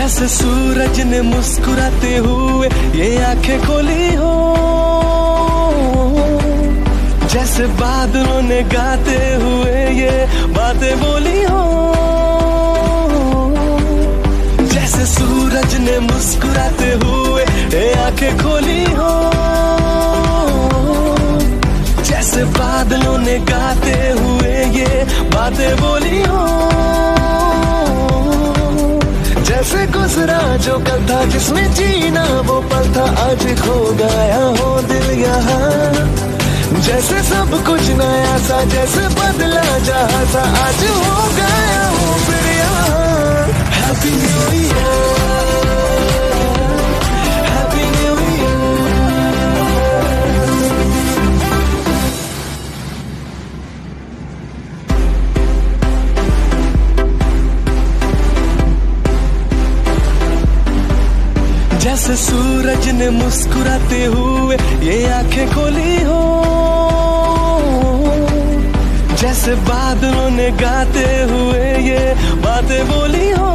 जैसे सूरज ने मुस्कुराते हुए ये आंखें खोली हो, जैसे बादलों ने गाते हुए ये बातें बोली हो। जैसे सूरज ने मुस्कुराते हुए ये आंखें खोली हो, जैसे बादलों ने गाते हुए ये बातें बोली हो। जैसे गुजरा जो कल था जिसमें जीना वो पल था, आज खो गया हो दिल यहाँ। जैसे सब कुछ नया सा, जैसे बदला जहाँ सा, आज हो गया हूँ फिर यहाँ। Happy new year, happy new year. जैसे सूरज ने मुस्कुराते हुए ये आंखें खोली हो, जैसे बादलों ने गाते हुए ये बातें बोली हो।